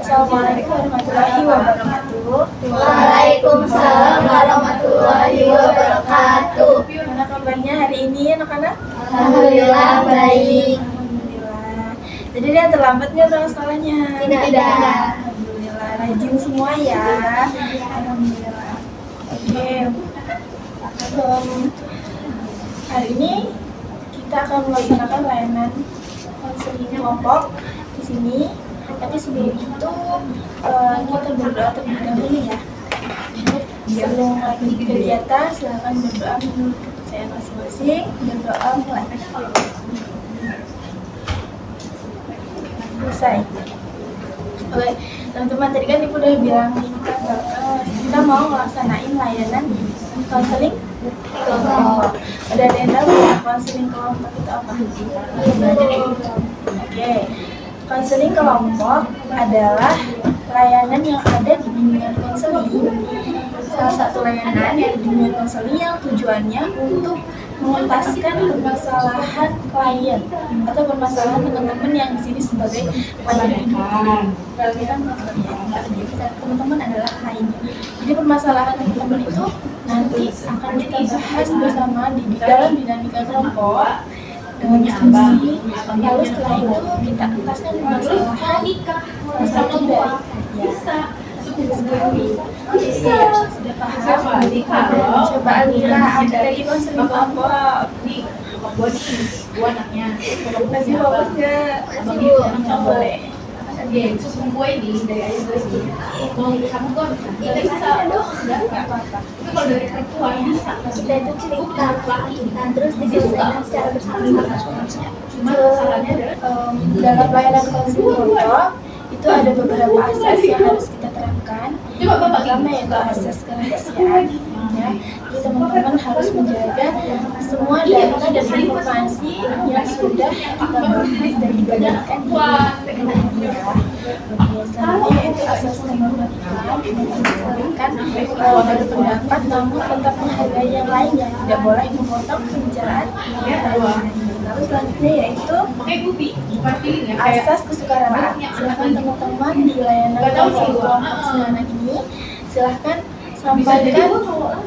Assalamualaikum warahmatullahi wabarakatuh. Waalaikumsalam warahmatullahi wabarakatuh. Gimana kabarnya hari ini anak-anak? Alhamdulillah baik. Alhamdulillah. Jadi dia terlambat nggak berangkat sekolahnya? Tidak. Alhamdulillah, rajin semua ya. Alhamdulillah. Oke. Hari ini kita akan melaksanakan layanan konseling kelompok di sini. Tapi sebelum itu kita berdoa terlebih dahulu ya. Sebelum lagi kegiatan, silakan berdoa menurut kepercayaan masing-masing. Berdoa mulai. Selesai. Oke, teman-teman, tadi kan Ibu udah bilang kita mau ngelaksanain layanan konseling kelompok. Ada yang tahu ya konseling kelompok itu apa? Oke. Konseling kelompok adalah layanan yang ada di dunia konseling. Salah satu layanan yang di dunia konseling yang tujuannya untuk mengentaskan permasalahan klien atau permasalahan teman-teman yang di sini sebagai klien itu. Teman-teman adalah klien. Jadi permasalahan teman-teman itu nanti akan kita bahas bersama di dalam dinamika kelompok dengan diskusi. Lalu setelah itu kita entaskan permasalahan salah satu dari sudah paham? Coba Alira, ada tadi konseling kelompok. Gua anaknya. Masih fokus nggak? Masih boleh. Oke, susun gue ini dari ayah gue ini. Mau kamu kok? Ini bisa dong? Enggak apa-apa. Tapi kalau dari perempuan bisa. Kita itu cerita terus diselesaikan secara bersama-sama. Cuma masalahnya adalah Dalam layanan konseling kelompok itu ada beberapa asas yang harus kita terapkan. Pertama yaitu asas kerahasiaan. Ya, jadi teman-teman harus menjaga semua data dan informasi yang sudah kita bahas dan dibagikan di media. Selanjutnya itu asas kenormatikan, menyampaikan berpendapat namun tetap menghargai yang lain yang tidak boleh memotong pembicaraan yang lain. Lalu selanjutnya yaitu asas kesukaraan. Silahkan teman-teman di layanan konseling kelompok sekarang ini silahkan sampaikan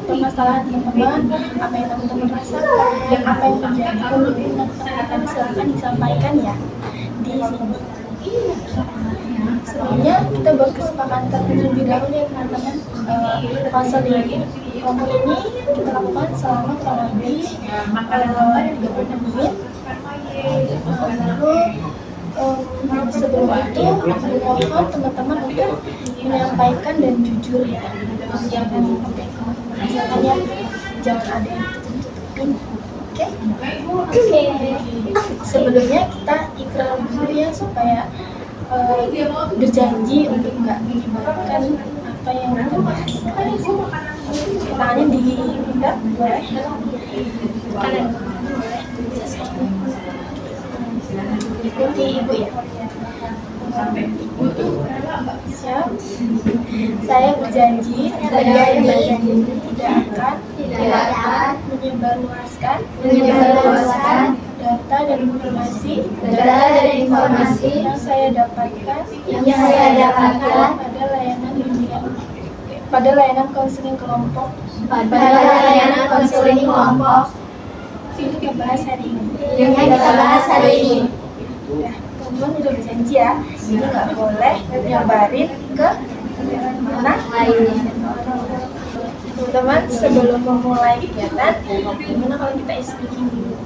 permasalahan teman-teman, apa yang teman-teman rasakan, apa yang menjadi keluhan teman-teman, silahkan disampaikan ya di sini. Sebelumnya kita berkesepakatan terlebih dahulu ya teman-teman. Konseling kelompok ini kita lakukan selama kurang lebih 30 menit. Lalu sebelum itu dimohon teman-teman untuk menyampaikan dan jujur ya. Misalkan ya, jangan ada yang tutupin. Oke. Sebelumnya kita ikrar dulu ya supaya berjanji untuk nggak menyebarkan apa yang kita bahas. Tangannya di pundak, boleh. Kanan. Ikuti ibu ya. Siap. Saya berjanji tidak akan menyebarluaskan data dan informasi yang saya dapatkan pada layanan konseling kelompok yang kita bahas hari ini. Ya, teman-teman udah berjanji ya, jadi nggak boleh nyebarin ke mana lain. Teman-teman, sebelum memulai kegiatan, gimana kalau kita speaking dulu?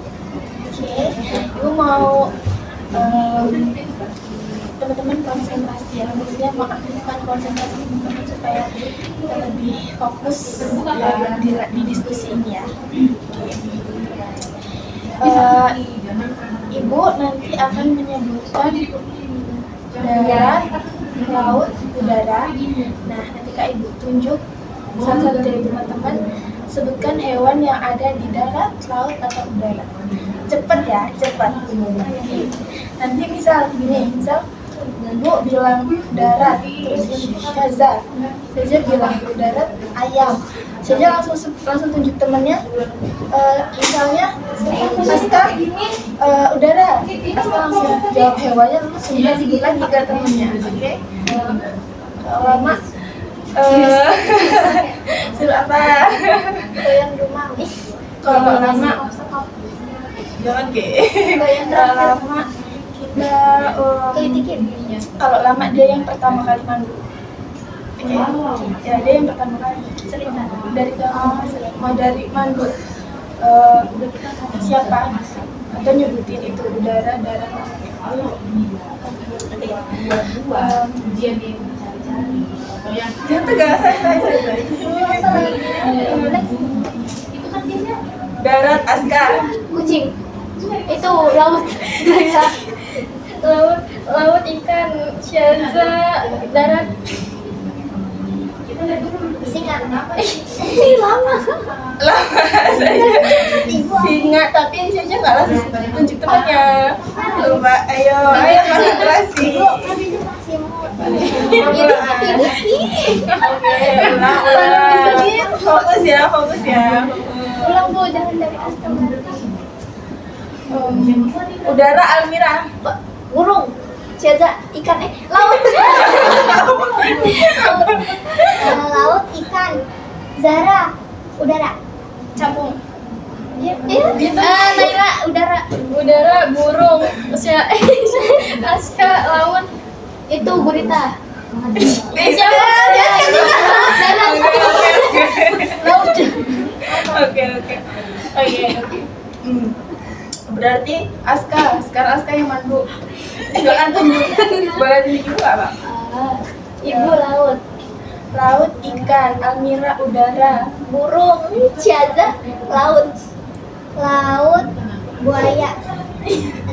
Oke, Ibu mau teman-teman konsentrasi ya, maksudnya mengaktifkan konsentrasi teman-teman supaya kita lebih fokus di diskusi ini ya. Ibu nanti akan menyebutkan darat, laut, udara. Nah, ketika Ibu tunjuk salah satu dari teman-teman, sebutkan hewan yang ada di darat, laut, atau udara. Cepet ya, cepet. Nanti misal gini, misal Ibu bilang darat, terus Syaza bilang darat ayam. Syaza langsung tunjuk temennya, misalnya Aska udara, Aska langsung jawab hewannya, lalu sudah sebut lagi ke temennya. Oke? Kalau lama suruh apa? Goyang rumah. Kalau lama jangan ke. Kalau lama kita Kelitikin. kalau lama dia yang pertama kali mandu. Oke. Ya, dia yang pertama kali cerita dari mau dari mandu. Siapa atau nyebutin itu udara, darah. Jangan tegas, santai. Darat Aska. Kucing. Itu laut. Laut ikan. Syaza darat. Singa. Lama. Singa, tapi Syaza nggak langsung tunjuk temannya. Coba, ayo konsentrasi. Fokus ya. Ulang Bu, jangan dari Aska. Udara Almira. Burung. Syaza ikan laut. Laut ikan. Zara udara. Capung. Naila udara burung. Aska laut. Itu gurita. Siapa? Laut. Oke. Berarti sekarang Aska yang mandu. Silakan tunjuk. Boleh tunjuk juga, Pak? Ibu laut. Laut ikan, Almira udara. Burung. Syaza laut buaya.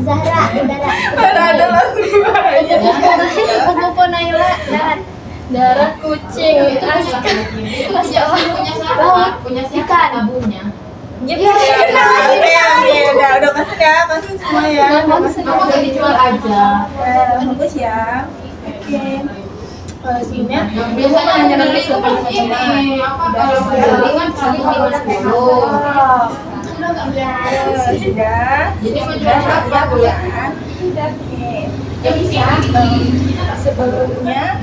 Zahra udara. Ada langsung aja. Kupu Naila darat kucing. Aska laut ikan. Udah kasih semua ya. Udah dijual aja. Bagus ya. Oke. Sini Biasanya hanya nanti ini apa kalau pertandingan paling 5-10. Sudah. Jadi menjual berapa boleh? Oke. Ya bisa. Sebelumnya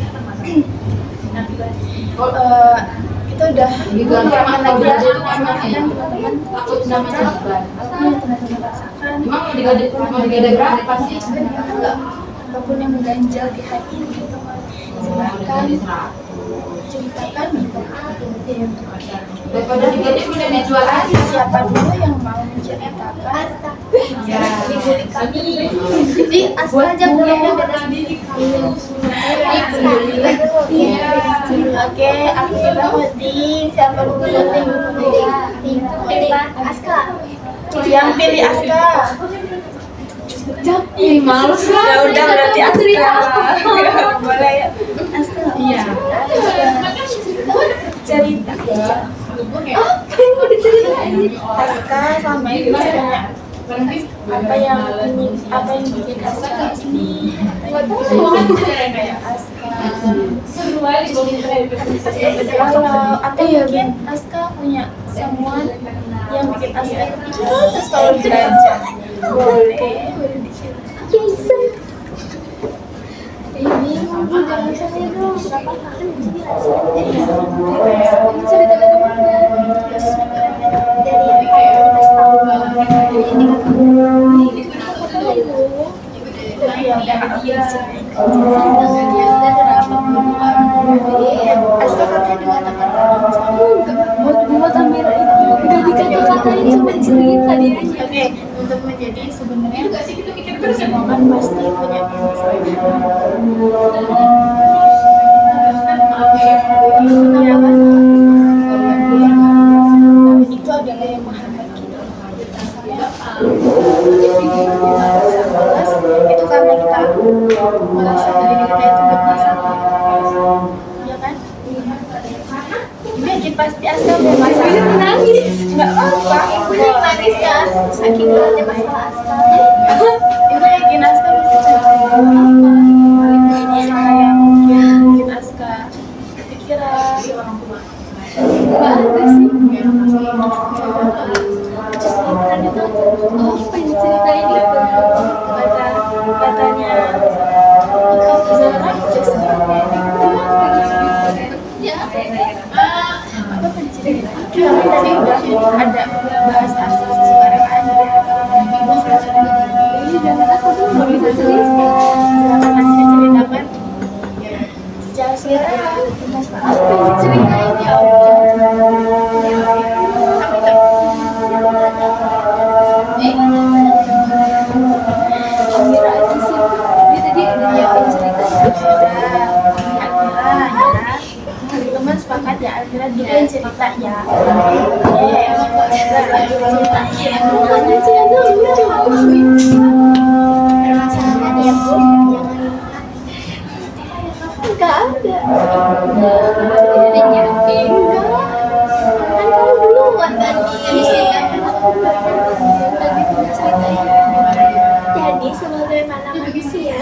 kita udah Digambarkan lagi aja itu teman-teman takut sama jawaban. teman-teman rasakan Emang mau digade berapa sih? apapun yang mengganjal di hati ini, silakan ceritakan Daripada digade udah dijual aja. siapa dulu yang mau menceritakan. Jadi Aska aja burungnya beda. Oke, aku coba voting siapa dulu Aska. yang pilih Aska. Ih, males Ya udah berarti Aska. Boleh ya. Aska. Iya. Cerita. Aska sama ini cerita apa yang bikin Aska ini. Kalau atau mungkin Aska punya someone yang bikin Aska kepikiran terus kalau belajar boleh Jason. Ini mungkin jangan sampai dulu. Cerita dari mana? Dari yang kita tahu. Ini Aska katanya dikata-kata buat Amira itu udah dikata-katain cuma cerita dia aja. Oke, teman-teman, jadi sebenarnya semua kan pasti punya permasalahan. Ya kan? Itu adalah yang menghambat kita. Itu karena kita merasa diri kita itu bermasalah. Ya kan? Ini pasti Aska bermasalah. Nangis. Nggak apa-apa. Ibunya nangis kan? Saking beratnya masalah Aska. Ibu yakin Aska bisa Terus pernah itu Apa yang diceritain itu? katanya Zara just apa penceritaan? Tapi tadi udah ada bahas asal sekarang ada. Ini jangan aku tuh nggak bisa serius. Silakan Mas diceritakan secara singkat Apa yang diceritain ya Amira aja sih. Dia tadi udah nyiapin ceritanya. teman sepakat ya Alvira dulu yang cerita ya. Makanya sih ada lucu. Permasalahan ya Bu, Enggak ada. Dia nyiapin. Kan kamu duluan tadi. Tadi kamu ceritain. Jadi sebagaimana manusia.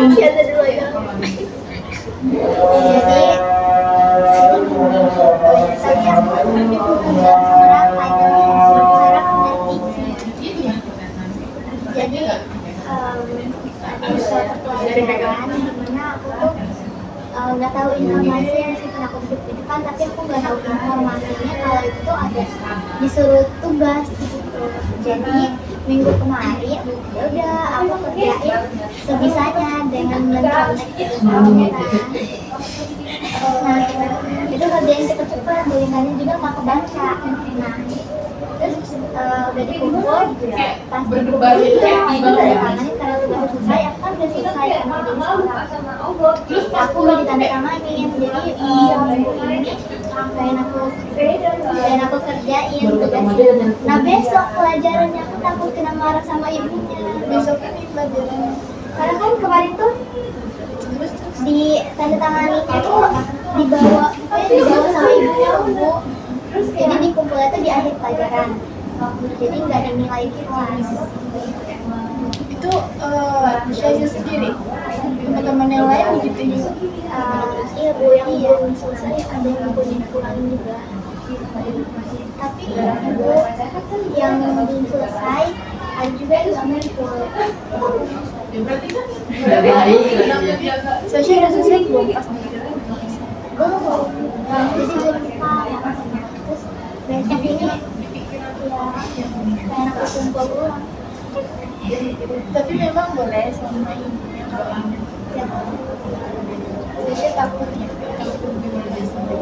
Iya dulu ya. jadi tadi aku bilang sama Rafa mengerti. Jadi ada suatu pelajaran dimana aku tuh nggak tahu informasi meskipun aku duduk di depan, tapi aku nggak tahu informasinya kalau itu tuh ada disuruh tugas gitu. Jadi minggu kemarin ya udah aku kerjain sebisanya dengan mencontek tulisannya. Nah itu kerjain cepet-cepet, tulisannya juga nggak kebaca. Nah terus udah dikumpul, pas dikumpul itu aku udah ditandatanganin karena tugas selesai. Aku kan udah selesai sama terus aku udah ditandatanganin. Jadi minggu ini pengen aku kerjain tugasnya. Nah besok pelajarannya aku takut kena marah sama ibunya. Besok ini pelajaran Karena kan kemarin tuh di tanda tanganinya tuh dibawa sama ibunya Bu. Jadi dikumpulnya tuh di akhir pelajaran. Jadi nggak dinilai di kelas. itu saya sendiri teman-teman yang lain begitu juga. Iya Bu, yang belum selesai ada yang kurang juga. Tapi Bu, yang belum selesai ada juga yang muncul. Sasha udah selesai belum pas Belum. Jadi lupa. Terus besok ini ya kayak aku kumpul ulang. tapi memang boleh sama ibunya kalau Ya. Sasha takutnya takut gimana sama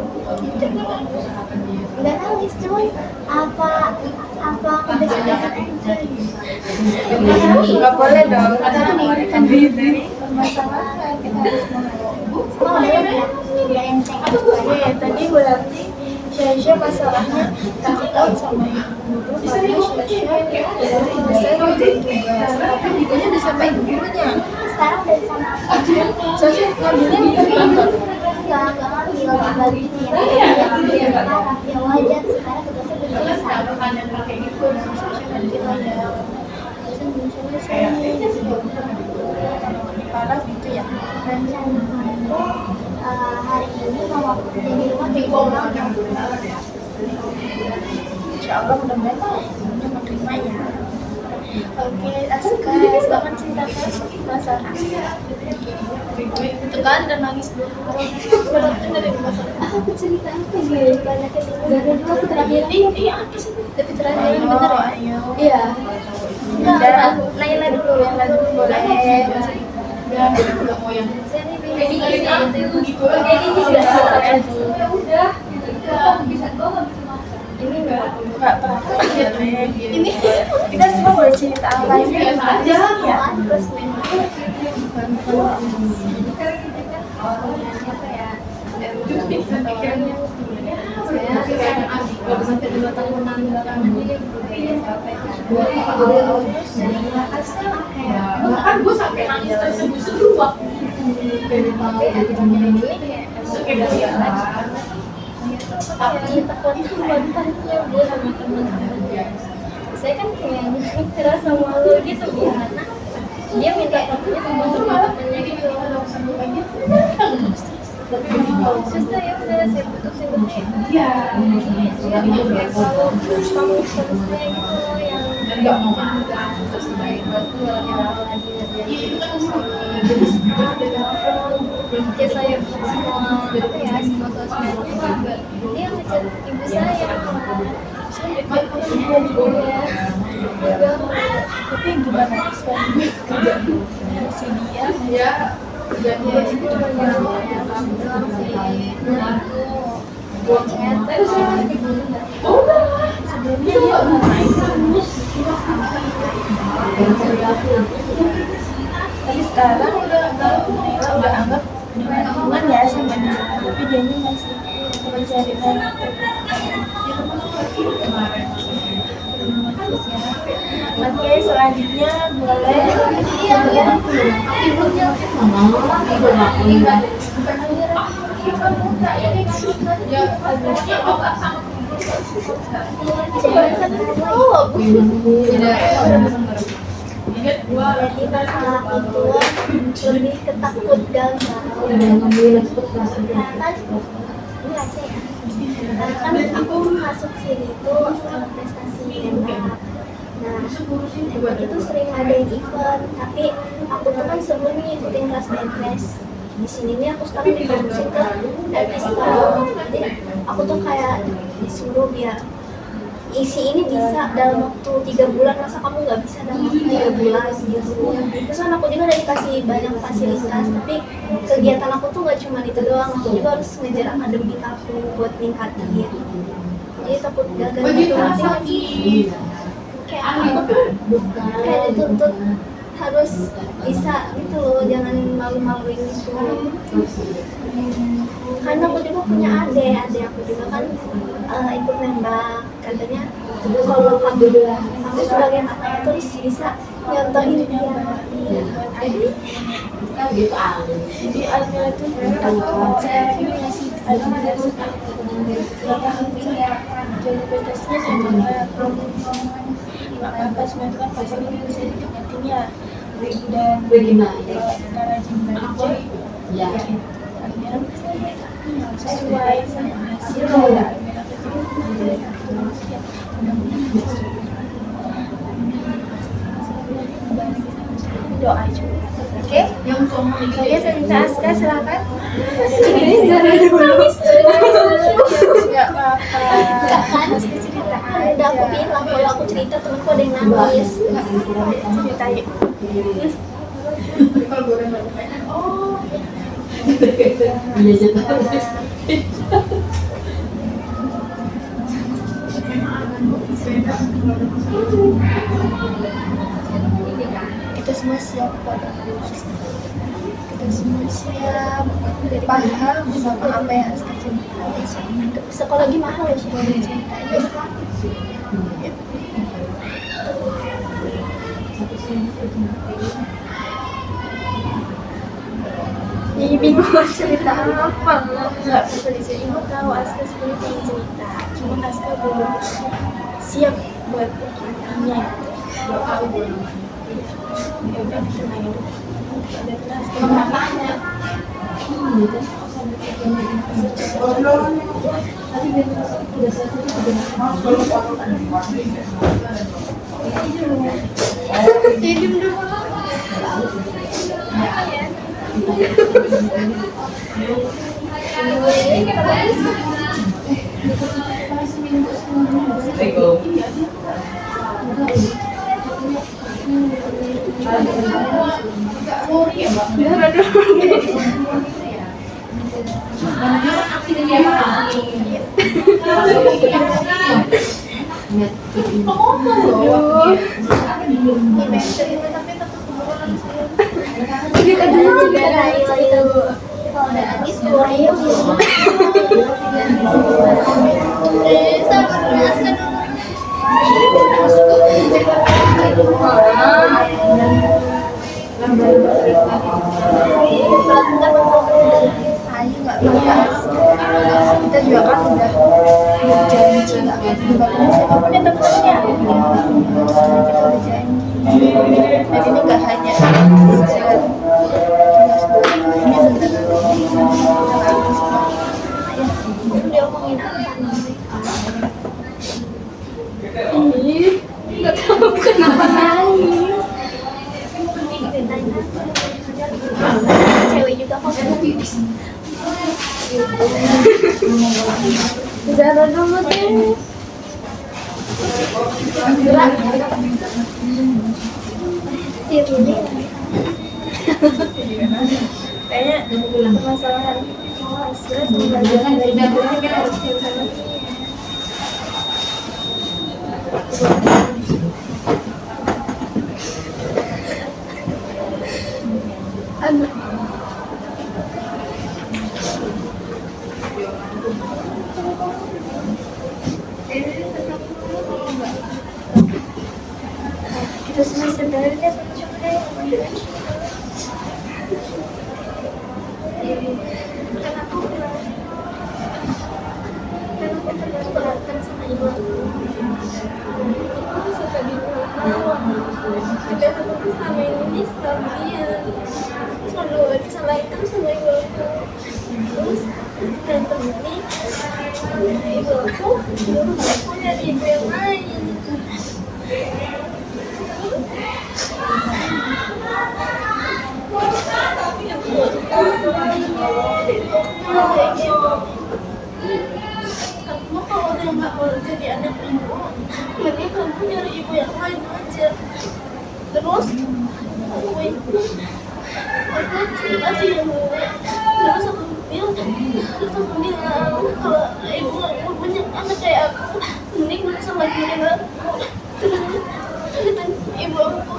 Nggak nangis, cuman apa aku deg-degan aja. nggak boleh dong kita mengeluarkan diri dari permasalahan kita harus menghadapi Udah enteng. Oke, tadi berarti Syasha masalahnya takut sama ibu guru karena Syasha belum selesai ngerjain tugas. Tapi bukunya udah sampai ibu gurunya. Sekarang udah sama Syasha ngambilnya di kantor. nggak ngambil bagi yang parah ya wajar sekarang tugasnya udah selesai. Syasha nanti lah ya. Syasha belum selesai. Parah gitu ya. Rencana aku hari ini mau jadi rumah di pulang. Insya Allah mudah-mudahan ibunya menerima ya. Oke, Aska, silakan ceritakan masalah Aska. Itu kan udah nangis dulu. Aku cerita apa sih? Dari dulu aku terakhir. Iya, apa sih? Tapi terakhir yang bener ya? Ayo. Iya. Udah, Naila dulu. Naila dulu boleh. Ini nggak apa-apa. Ini kita semua boleh cerita apa aja ya. Baru sampai 2 tahunan belakangan ini Bahkan gue sampai nangis terseduh-seduh waktu tapi takutnya bantahnya Bu sama teman-teman. Saya kan kayak ngerasa malu gitu karena dia minta fotonya sama temen-temennya gitu. Terus ya udah saya putusin gede. Ya kalau kamu seterusnya gitu yang terus baik lagi ya saya semua apa ya semua sosmednya juga dia ngechat ibu saya Sampai kapan juga tapi gimana respon si dia ya itu cuma ya kamu doang sih aku chat sebelumnya dia pernah main tapi sekarang Nela udah anggap udah hubungan ya sama dia tapi dia masih mencari main Oke, selanjutnya boleh jadi masalah itu lebih ketakut gagal kan kan aku masuk sini tuh prestasi menembak. Nah, itu sering ngadain event, tapi aku tuh kan sebelumnya ngikutin kelas dance. Di sini nih aku sekarang difokusin ke dance style. Jadi aku tuh kayak disuruh biar isi ini bisa dalam waktu 3 bulan, masa kamu nggak bisa dalam waktu 3 bulan gitu. Terus kan aku juga udah dikasih banyak fasilitas, tapi kegiatan aku tuh nggak cuma itu doang, aku juga harus ngejar akademik aku buat ningkatin. Jadi takut gagal gitu nanti kayak aku tuh kayak dituntut harus bisa gitu loh, jangan malu-maluin gitu. Karena aku juga punya adik aku juga kan ikut nembak, katanya kalau kamu sebagai kakaknya terus bisa nyontohin dia. jadi Almira tuh sekarang ini masih Almira suka jalur prestasinya sama nggak apa-apa sebenarnya kan pasti ini bisa ditingkatin ya dan kita rajin belajar ya Almira pasti sesuai sama hasil yang Almira doa juga. Oke, kalian cerita Aska silakan. Nggak apa-apa. Aska cerita Udah aku bilang kalau aku cerita temanku ada yang nangis. ceritain. Kita semua siap kok. Kita semua siap paham sama apa yang Aska cerita. Psikologi mahal ya sih. Jadi bingung mau cerita apa nggak bisa disini. Ibu tahu Aska sebenarnya pengen cerita, cuma Aska belum siap buat ini. Ya udah tenang dulu. Udah tenang Aska. Jadi dulu. Cerita dulu, kalau ada nangis keluarnya kita juga kan udah janji nggak akan siapapun yang temennya sebenarnya kita udah janji. Dan ini nggak hanya sekedar ini beneran Dia omongin apa? Ih, nggak tahu kenapa nangis. Cewek juga kok. Zara dulu deh. Si Riri. kayaknya permasalahan hasil pembelajaran dari kita harus sama Anak. kita semua sebenarnya Berantem sama ibu aku. Aku suka dibilang tapi aku selama ini stabil, selalu disalahin terus sama ibu aku. Terus berantem ini ibu aku punya ibu yang lain. Kamu kalau udah nggak mau jadi anak ibu, mending kamu nyari ibu yang lain aja. Terus aku cerita sih ibu. Terus aku bilang kalau ibu nggak punya anak kayak aku, mending sama diri aku. Terus ibu aku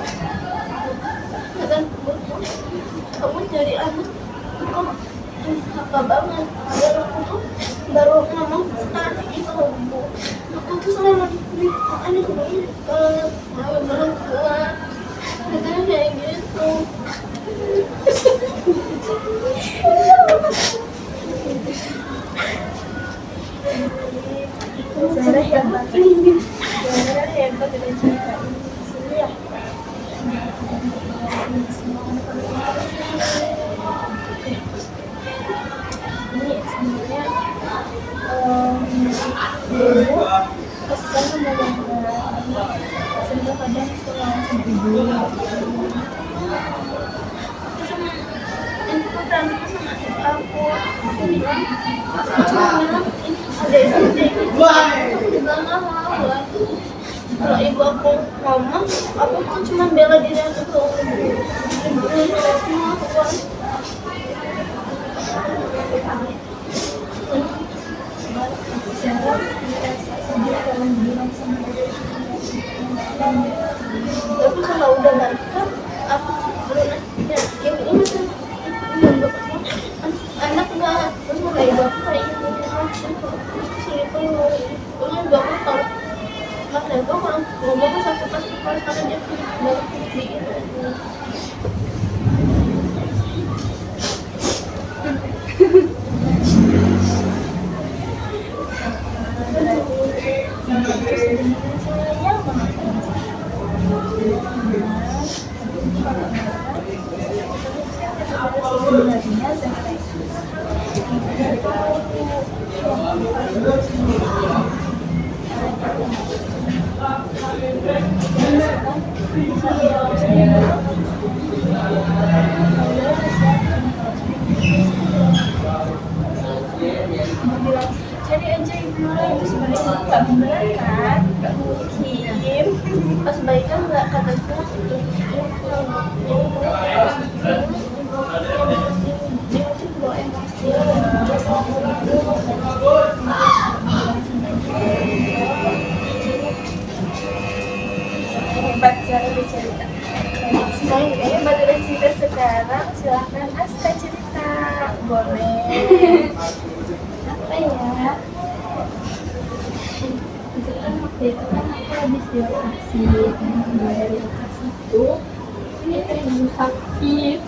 kata kamu jadi anak kok apa banget. Baru ngomong sekali itu bu, aku tuh selama anak belum kuat, katanya kayak gitu. Zara hebat, Zara hebat dengan cerita ini ya. Ini sebenarnya dulu pesan sama bapak sehingga kadang sekolah sama ibu Ini aku berantem sama aku bilang ini ada SMP aku juga nggak mau aku. Kalau ibu aku ngomong, aku tuh cuma bela diri aku tuh. Ibu aku Zara merasa sendiri dalam bilang sama tapi kalau udah baikan aku belum yakin ini tuh anak nggak terus mau kayak bapak kayak gitu itu punya bapak kalau makanya itu kalau ngomong kan satu pas karena dia baru putih gitu. sebenarnya Zara cari aja ibu lain itu sebenarnya nggak bener kan, nggak mungkin. Pas baikan nggak kataku hebat cara bercerita. Selain hebat udah cerita sekarang, silahkan Aska cerita. Boleh. Apa ya? Itu kan waktu itu kan aku habis di lokasi, dan dari lokasi itu ini ibu sakit.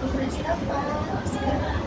Operasi apa? Sekarang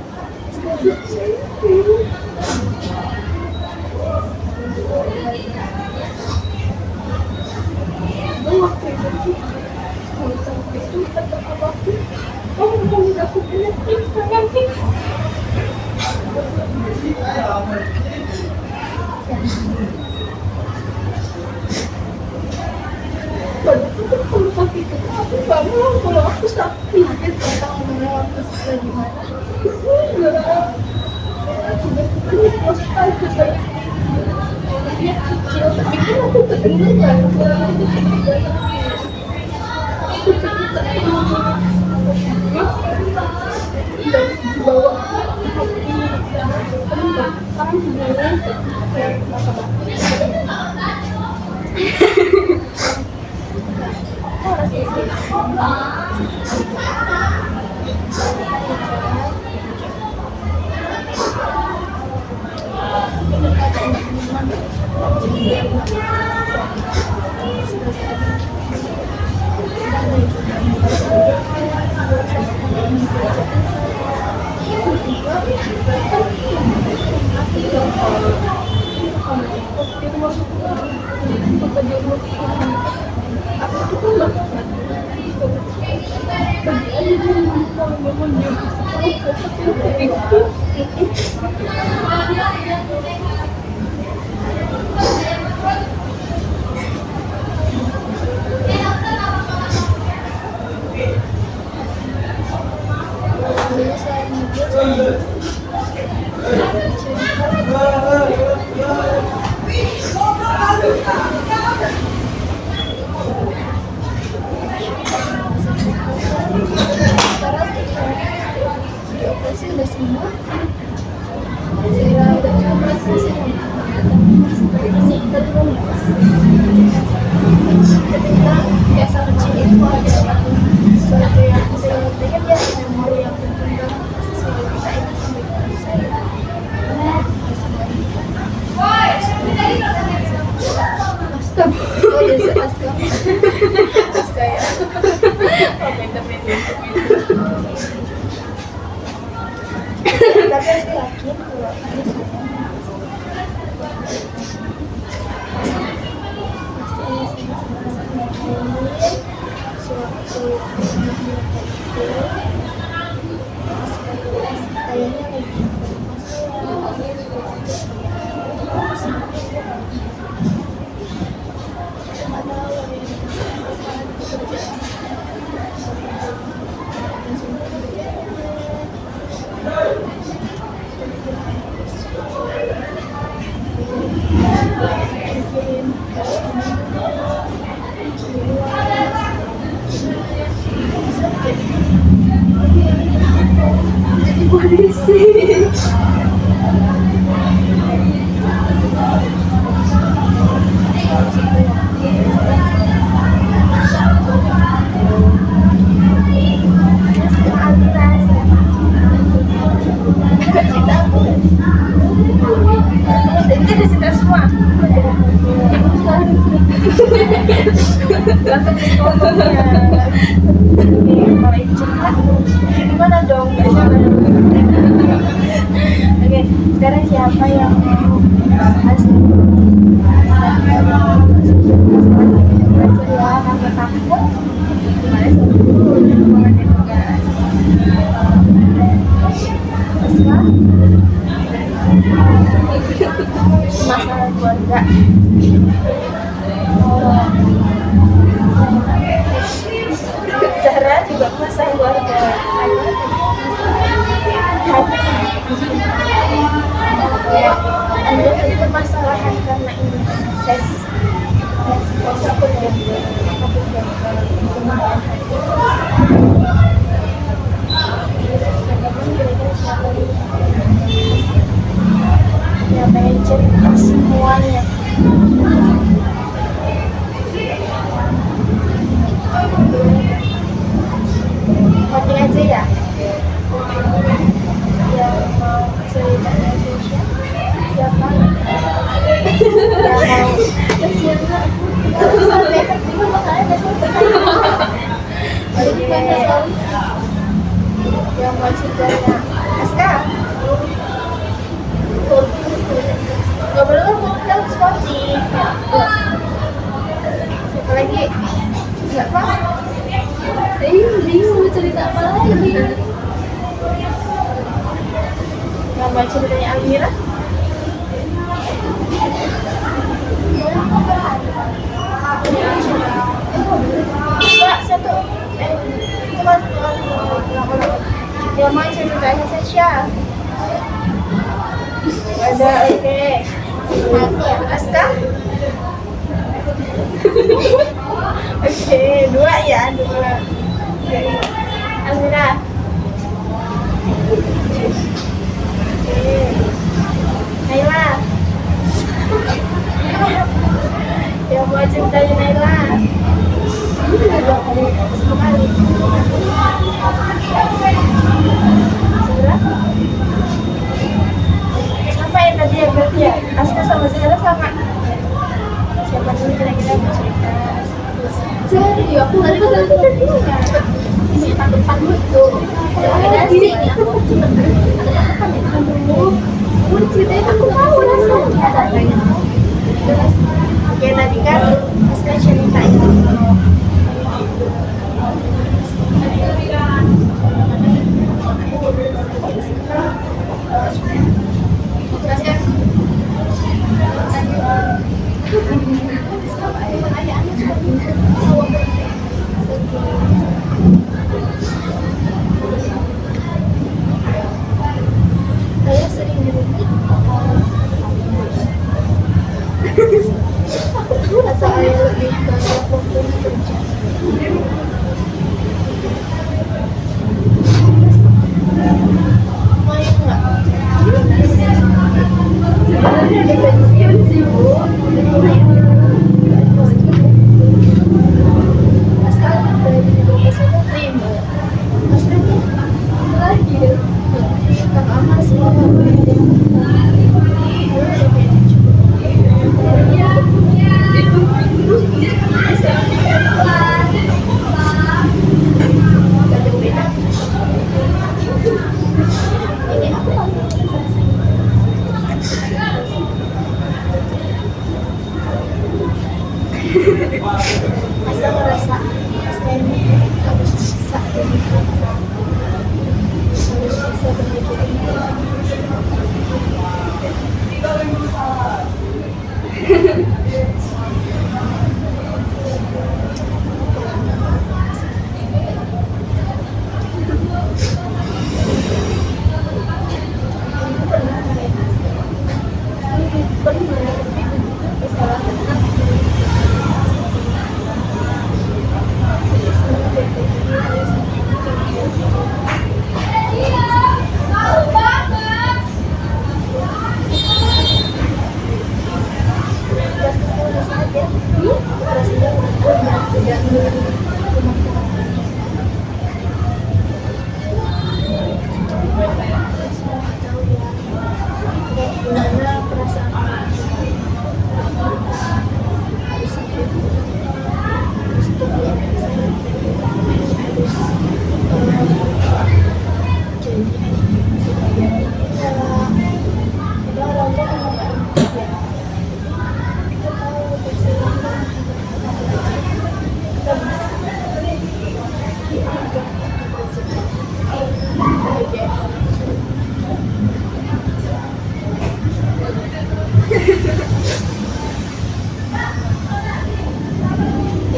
Dioperasi udah sembuh. Saya udah dioperasi. Ketika biasa kecil itu ada sesuatu yang saya pikir ya memori yang penting banget selalu kita ingat sampai besar. Oh ya aska ya. Oh beda. Tapi aku yakin kalau ini suatu ayahnya kayak gimana dong? Oke, sekarang siapa yang mau bahas masalah keluarga? Zahra juga masalah keluarga. Ada permasalahan karena ini tes aku ya pengen cerita semuanya. Mati aja ya. Yang mau cerita Indonesia siapa? Yang mau ceritanya Aska? Gak boleh ngomong seperti siapa lagi? Siapa? Bingung mau cerita apa lagi? Yang mau ceritanya Amira? Satu yang mau cerita oke. Aska? Oke, dua ya, dua. Oke. Almira. Oke. Naila. Yang mau cintai Naila. Sekali. Zahra? Siapa yang tadi ya berarti ya? Aska sama Zahra sama. Siapa dulu kira-kira mau cerita? Jadi aku nggak ada tadi. Ini depan itu. Ada sih ini aku cuma ada dulu. Aku ceritain aku tahu rasanya. Oke, tadi kan Aska cerita itu. Saya sering di rumah. Atau saya lebih banyak waktu kerja. Main nggak? Sebenarnya ada pensiun sih Bu. Aska dari berapa saja? 5. Aska nih Terakhir. Kak Amal semua Aska merasa Aska ini harus bisa gimana perasaan harus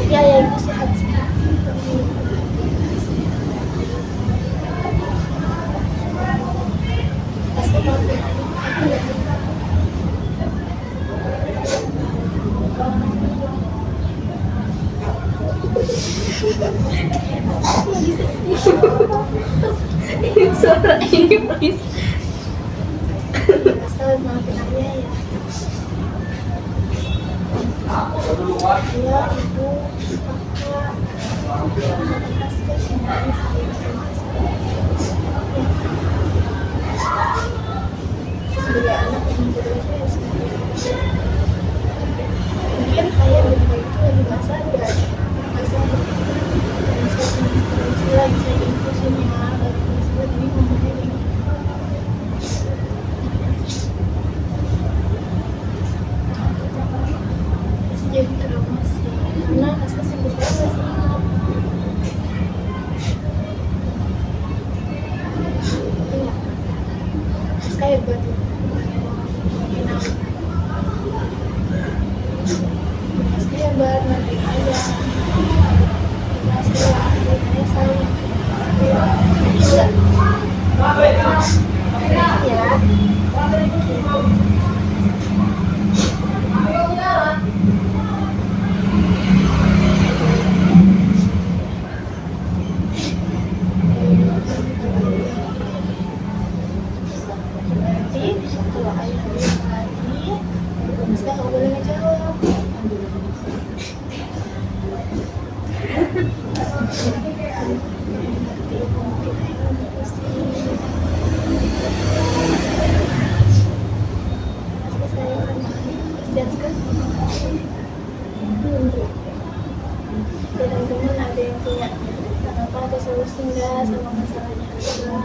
ya ya ibu sehat sih. Pasti mau Suara ini please. Aska maafin aku ya. Iya ibu, kakak, Aska semuanya sama Aska. Sebagai anak yang berbeda ya mungkin saya berdua itu lagi nggak sadar dan saya bisa infusinya dari masalah ini ngomongnya ini masih jadi trauma sih karena Aska sampai sekarang masih ingat. Iya, Aska hebat loh. Aska hebat, ngerti aja. Aska saya sayang. Iya. Ya. kasih Aska. Teman-teman ada yang punya tanggapan atau solusi nggak sama masalahnya Aska?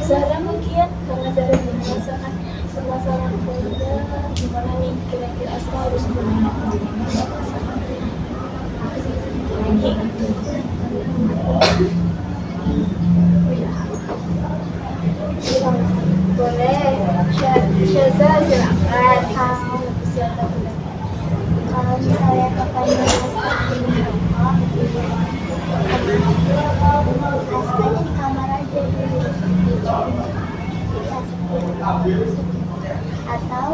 Zara mungkin karena Zara merasakan permasalahan keluarga, gimana nih kira-kira Aska harus gimana lagi boleh Syaza silakan siapa Kalau misalnya kakaknya Askanya di kamar aja dulu, atau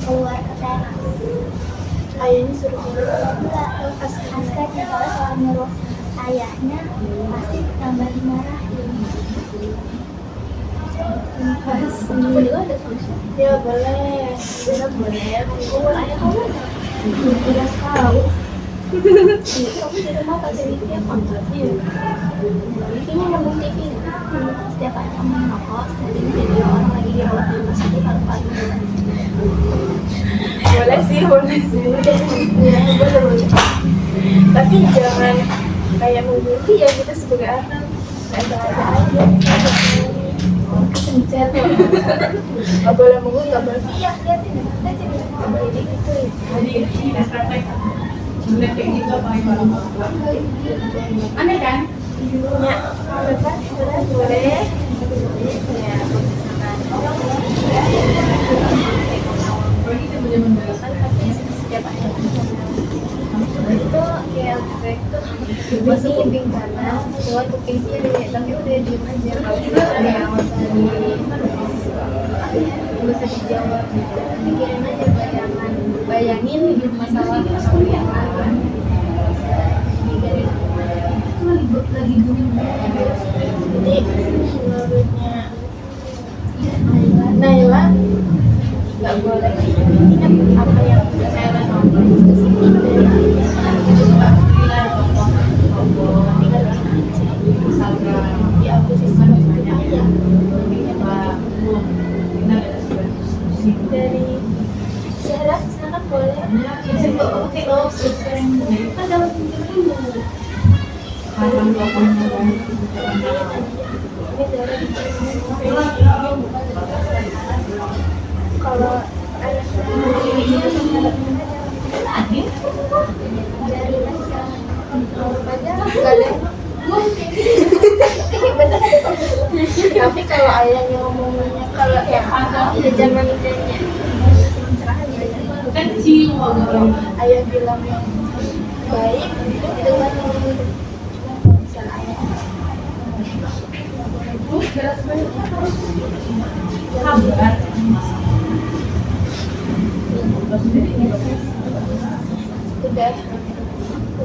keluar ke teras. ayahnya suruh Enggak, Aska misalnya kalau nyuruh ayahnya pasti tambah dimarahin. Aku juga ada solusi. ya boleh Tidak boleh. Aku ayah kamu tidak tahu. Kamu di rumah pakai wifi apa enggak? Iya. Wifi-nya nyambung TV. Setiap kali kamu nongol, setiap video orang lagi di rawat di rumah sakit paru-paru. boleh sih ya boleh tapi jangan kayak menggurui ya kita sebagai anak nggak sengaja aja kepencet nggak boleh menggurui nggak boleh iya liatin nggak boleh gitu Aneh kan? ya bebas boleh ya Itu kayak efek tuh masuk kuping kanan, keluar kuping kiri, tapi udah diem aja. Ada yang usah dijawab gitu. Pikirin aja bayangan, bayangin hidup masalah sama yang lain. Pikirin lagi booming. jadi menurutnya Naila nggak boleh ingat apa yang Naila ngomong kesini dari di aku sisi ayah dari Zahra silakan boleh ada kalau tapi kalau ayahnya ngomongnya kalau ya jangan nanya kalau ayah bilang yang baik itu dengan misal ayah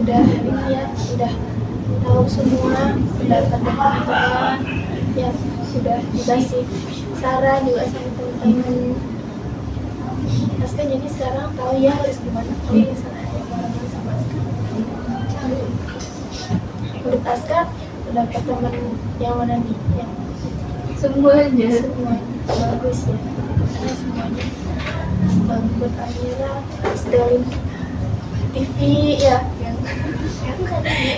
udah ini ya udah tahu semua pendapat teman-teman ya sudah dikasih saran juga sama teman-teman Aska jadi sekarang tahu ya harus gimana kalau misalnya ada barengan sama Aska menurut Aska pendapat teman yang mana nih yang Semuanya. bagus ya karena semuanya bagus buat Amira Stalin TV ya yang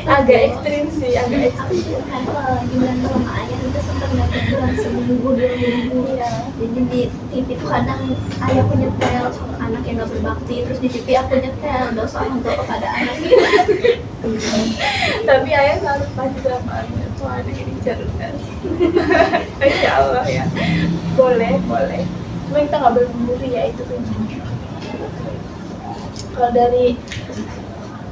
agak ekstrim sih agak ekstrim Kan kalau lagi berantem sama ayah itu sempat nggak tiduran seminggu 2 minggu. ya Jadi di TV tuh kadang ayah aku nyetel sama anak yang gak berbakti, terus di TV aku nyetel dosa untuk kepada anak gitu. tapi ayah selalu pasti sama Amira tuh anak ini cerdas Insya Allah ya boleh cuma kita nggak boleh memburi ya itu kuncinya kalau dari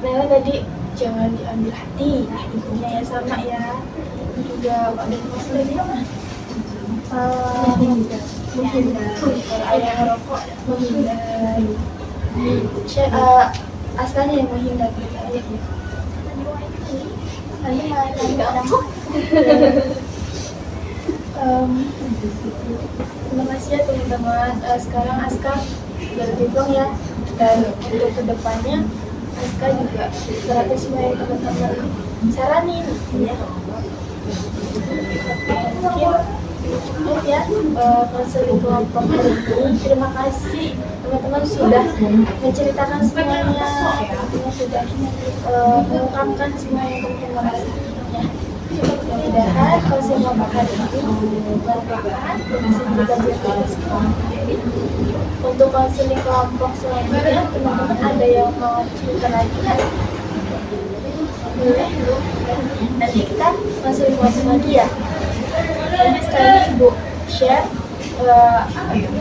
Nela tadi jangan diambil hati intinya ya sama ya juga ada masalah dia mah menghindar kalau ayah ngerokok menghindar Askanya yang menghindar gitu ayah Nanti malah nanya terima kasih ya teman-teman. Sekarang Aska berhitung ya dan untuk kedepannya Aska juga berarti semua yang teman-teman saranin ya. Mungkin cukup ya konseling kelompok hari ini. Terima kasih teman-teman sudah menceritakan semuanya, teman-teman sudah mengungkapkan semua yang teman-teman rasakan ya. Mudah-mudahan konseling kelompok hari ini bermanfaat dan bisa dipelajari kita semua. Untuk konseling kelompok selanjutnya, teman-teman ada yang mau cerita lagi kan? Boleh? Nanti kita konseling kelompok lagi ya. Jadi sekarang Ibu share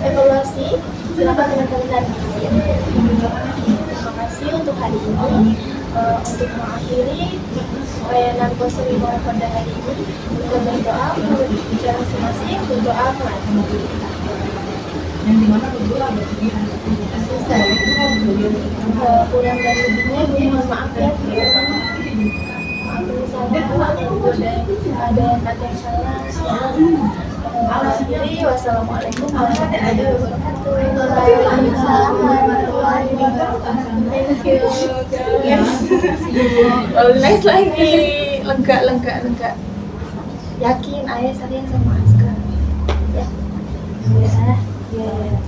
evaluasi, silakan teman-teman nanti. Terima kasih untuk hari ini. Untuk mengakhiri layanan konseling kelompok pada hari ini, kita berdoa menurut bicara masing-masing, berdoa kurang dan lebihnya mohon maaf ya teman-teman. Maaf misalnya ada kata yang salah. Akhiri, wassalamualaikum warahmatullahi wabarakatuh. Waalaikumsalam warahmatullahi wabarakatuh. Thank you guys. Nice lagi, lega. Yakin ayah sayang sama Aska. Ya. Ya.